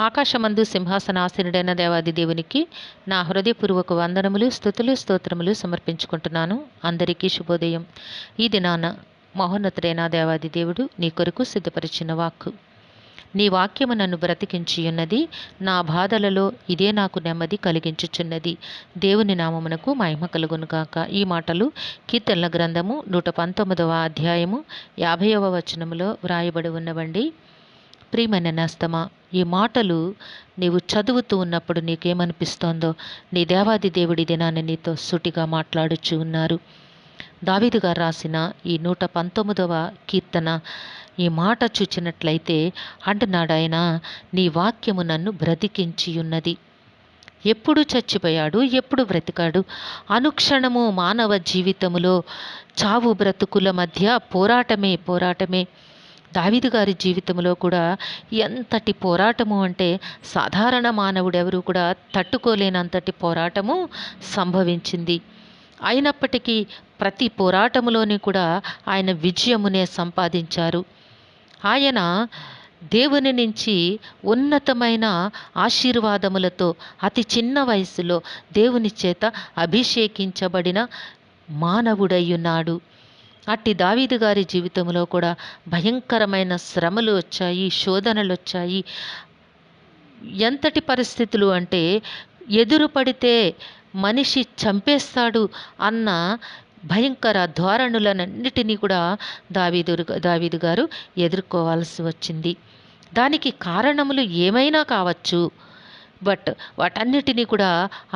ఆకాశమందు సింహాసనాసీనుడైన దేవాది దేవునికి నా హృదయపూర్వక వందనములు, స్తుతులు, స్తోత్రములు సమర్పించుకుంటున్నాను. అందరికీ శుభోదయం. ఈ దినాన మహోన్నతుడైన దేవాది దేవుడు నీ కొరకు సిద్ధపరిచిన వాక్కు. నీ వాక్యము నన్ను బ్రతికించియున్నది, నా బాధలలో ఇదే నాకు నెమ్మది కలిగించుచున్నది. దేవుని నామమునకు మహిమ కలుగునుగాక. ఈ మాటలు కీర్తనల గ్రంథము 119వ అధ్యాయము 50వ వచనములో వ్రాయబడి ఉన్నవండి. ప్రియమైన నేస్తమా, ఈ మాటలు నీవు చదువుతూ ఉన్నప్పుడు నీకేమనిపిస్తోందో నీ దేవాది దేవుడి దినాన్ని నీతో సూటిగా మాట్లాడుచూ ఉన్నారు. దావీదు గారు రాసిన ఈ 119వ కీర్తన ఈ మాట చూచినట్లయితే అంటున్నాడు ఆయన, నీ వాక్యము నన్ను బ్రతికించియున్నది. ఎప్పుడు చచ్చిపోయాడు, ఎప్పుడు బ్రతికాడు? అనుక్షణము మానవ జీవితములో చావు బ్రతుకుల మధ్య పోరాటమే. దావీదు గారి జీవితంలో కూడా ఎంతటి పోరాటము అంటే సాధారణ మానవుడెవరు కూడా తట్టుకోలేనంతటి పోరాటము సంభవించింది. అయినప్పటికీ ప్రతి పోరాటములోని కూడా ఆయన విజయమునే సంపాదించారు. ఆయన దేవుని నుంచి ఉన్నతమైన ఆశీర్వాదములతో అతి చిన్న వయసులో దేవుని చేత అభిషేకించబడిన మానవుడయ్యున్నాడు. అట్టి దావీదు గారి జీవితంలో కూడా భయంకరమైన శ్రమలు వచ్చాయి, శోధనలు వచ్చాయి. ఎంతటి పరిస్థితులు అంటే ఎదురు పడితే మనిషి చంపేస్తాడు అన్న భయంకర ధోరణులన్నిటినీ కూడా దావీదు గారు ఎదుర్కోవాల్సి వచ్చింది. దానికి కారణములు ఏమైనా కావచ్చు, బట్ వాటన్నిటినీ కూడా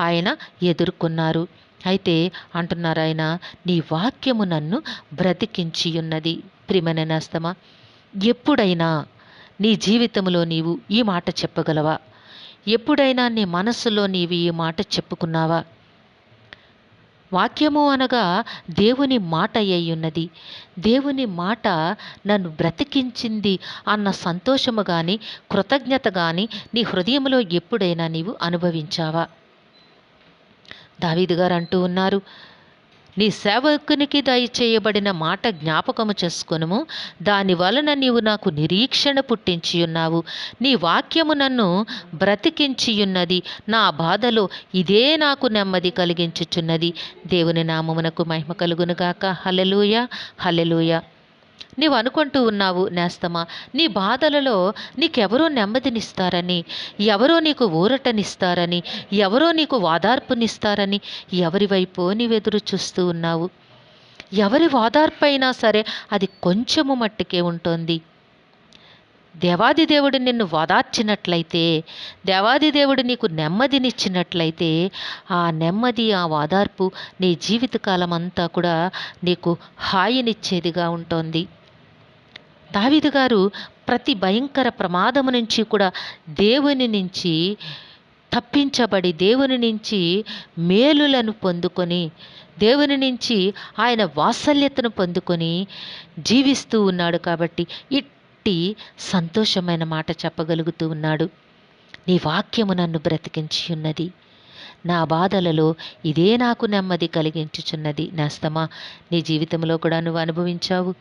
ఆయన ఎదుర్కొన్నారు. అయితే అంటున్నారు ఆయన, నీ వాక్యము నన్ను బ్రతికించియున్నది. ప్రియమైన నేస్తమా, ఎప్పుడైనా నీ జీవితంలో నీవు ఈ మాట చెప్పగలవా? ఎప్పుడైనా నీ మనస్సులో నీవు ఈ మాట చెప్పుకున్నావా? వాక్యము అనగా దేవుని మాట అయ్యున్నది. దేవుని మాట నన్ను బ్రతికించింది అన్న సంతోషము కానీ కృతజ్ఞత కానీ నీ హృదయంలో ఎప్పుడైనా నీవు అనుభవించావా? దావీదు గారు అంటూ ఉన్నారు, నీ సేవకునికి దయచేయబడిన మాట జ్ఞాపకము చేసుకొనుము, దాని వలన నీవు నాకు నిరీక్షణ పుట్టించి ఉన్నావు. నీ వాక్యము నన్ను బ్రతికించియున్నది, నా బాధలో ఇదే నాకు నెమ్మది కలిగించుచున్నది. దేవుని నామమునకు మహిమ కలుగునుగాక. హల్లెలూయా, హల్లెలూయా. నీవు అనుకుంటూ ఉన్నావు నేస్తమా, నీ బాధలలో నీకెవరో నెమ్మదినిస్తారని, ఎవరో నీకు ఊరటనిస్తారని, ఎవరో నీకు వాదార్పునిస్తారని ఎవరి వైపో నీవెదురు చూస్తూ ఉన్నావు. ఎవరి వాదార్పు అయినా సరే అది కొంచెము మట్టుకే ఉంటుంది. దేవాది దేవుడు నిన్ను వాదార్చినట్లయితే, దేవాది దేవుడు నీకు నెమ్మదినిచ్చినట్లయితే, ఆ నెమ్మది, ఆ వాదార్పు నీ జీవితకాలం అంతా కూడా నీకు హాయినిచ్చేదిగా ఉంటుంది. దావీదు గారు ప్రతి భయంకర ప్రమాదము నుంచి కూడా దేవుని నుంచి తప్పించబడి, దేవుని నుంచి మేలులను పొందుకొని, దేవుని నుంచి ఆయన వాత్సల్యతను పొందుకొని జీవిస్తూ ఉన్నాడు. కాబట్టి ఇట్టి సంతోషమైన మాట చెప్పగలుగుతూ ఉన్నాడు, నీ వాక్యము నన్ను బ్రతికించి ఉన్నది, నా బాధలలో ఇదే నాకు నెమ్మది కలిగించుచున్నది. నేస్తమా, నీ జీవితంలో కూడా నువ్వు అనుభవించావు.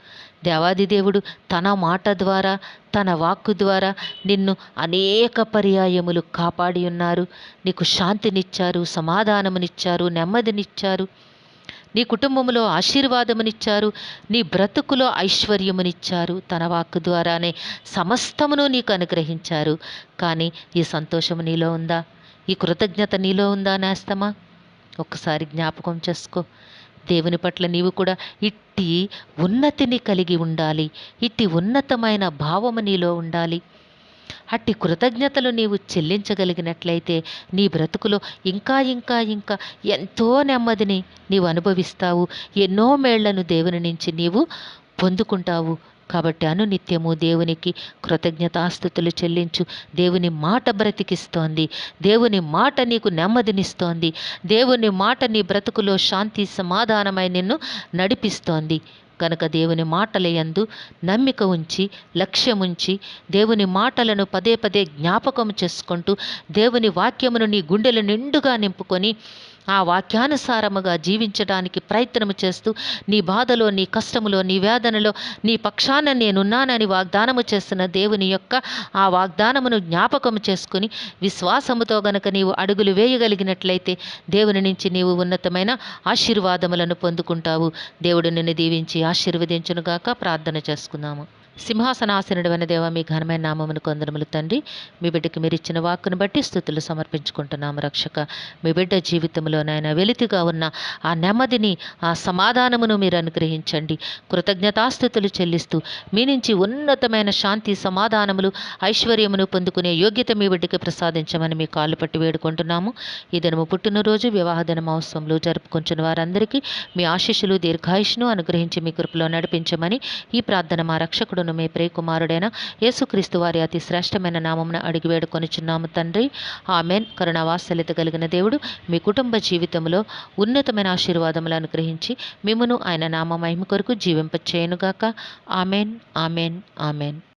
దేవాది దేవుడు తన మాట ద్వారా, తన వాక్కు ద్వారా నిన్ను అనేక పర్యాయములు కాపాడి ఉన్నారు. నీకు శాంతినిచ్చారు, సమాధానమునిచ్చారు, నెమ్మదినిచ్చారు, నీ కుటుంబంలో ఆశీర్వాదమునిచ్చారు, నీ బ్రతుకులో ఐశ్వర్యమునిచ్చారు. తన వాక్కు ద్వారానే సమస్తమును నీకు అనుగ్రహించారు. కానీ ఈ సంతోషము నీలో ఉందా? ఈ కృతజ్ఞత నీలో ఉందా నేస్తమా? ఒక్కసారి జ్ఞాపకం చేసుకో. దేవుని పట్ల నీవు కూడా ఇట్టి ఉన్నతిని కలిగి ఉండాలి. ఇట్టి ఉన్నతమైన భావము నీలో ఉండాలి. అట్టి కృతజ్ఞతలు నీవు చెల్లించగలిగినట్లయితే నీ బ్రతుకులో ఇంకా ఎంతో నెమ్మదిని నీవు అనుభవిస్తావు. ఎన్నో మేళ్లను దేవుని నుంచి నీవు పొందుకుంటావు. కాబట్టి అనునిత్యము దేవునికి కృతజ్ఞతాస్తుతులు చెల్లించు. దేవుని మాట బ్రతికిస్తోంది, దేవుని మాట నీకు నెమ్మదినిస్తోంది, దేవుని మాట నీ బ్రతుకులో శాంతి సమాధానమై నిన్ను నడిపిస్తోంది. కనుక దేవుని మాటల యందు నమ్మిక ఉంచి, లక్ష్యముంచి, దేవుని మాటలను పదే జ్ఞాపకం చేసుకుంటూ, దేవుని వాక్యమును నీ గుండెల నిండుగా నింపుకొని ఆ వాక్యానుసారముగా జీవించడానికి ప్రయత్నము చేస్తూ నీ బాధలో, నీ కష్టములో, నీ వేదనలో నీ పక్షాన నేనున్నానని వాగ్దానము చేస్తున్న దేవుని యొక్క ఆ వాగ్దానమును జ్ఞాపకము చేసుకుని విశ్వాసముతో గనక నీవు అడుగులు వేయగలిగినట్లయితే దేవుని నుంచి నీవు ఉన్నతమైన ఆశీర్వాదములను పొందుకుంటావు. దేవుడు నిన్ను దీవించి ఆశీర్వదించునుగాక. ప్రార్థన చేసుకుందాము. సింహాసనాసనుడైన దేవ, మీ ఘనమైన నామమును కొందరములు తండ్రి. మీ బిడ్డకి మీరు ఇచ్చిన వాక్కును బట్టి స్తుతులు సమర్పించుకుంటున్నాము రక్షక. మీ బిడ్డ జీవితంలో నాయన వెలితిగా ఉన్న ఆ నెమ్మదిని, ఆ సమాధానమును మీరు అనుగ్రహించండి. కృతజ్ఞతాస్థుతులు చెల్లిస్తూ మీ నుంచి ఉన్నతమైన శాంతి, సమాధానములు, ఐశ్వర్యమును పొందుకునే యోగ్యత మీ బిడ్డకి ప్రసాదించమని మీ కాళ్ళు పట్టి వేడుకుంటున్నాము. ఈ దినము పుట్టినరోజు, వివాహ దిన మహోత్సవంలో జరుపుకుంటున్న వారందరికీ మీ ఆశీస్సులు, దీర్ఘాయుష్ను అనుగ్రహించి మీ కృపలో నడిపించమని ఈ ప్రార్థన మా రక్షకుడు మీ ప్రియకుమారుడైన యేసుక్రీస్తు వారి అతి శ్రేష్టమైన నామమున అడిగి వేడుకొనుచున్నాము తండ్రి. ఆమెన్. కరుణావాత్సల్యత కలిగిన దేవుడు మీ కుటుంబ జీవితంలో ఉన్నతమైన ఆశీర్వాదములు అనుగ్రహించి మిమ్మును ఆయన నామ మహిమ కొరకు జీవింపచేయునుగాక. Amen, amen, amen.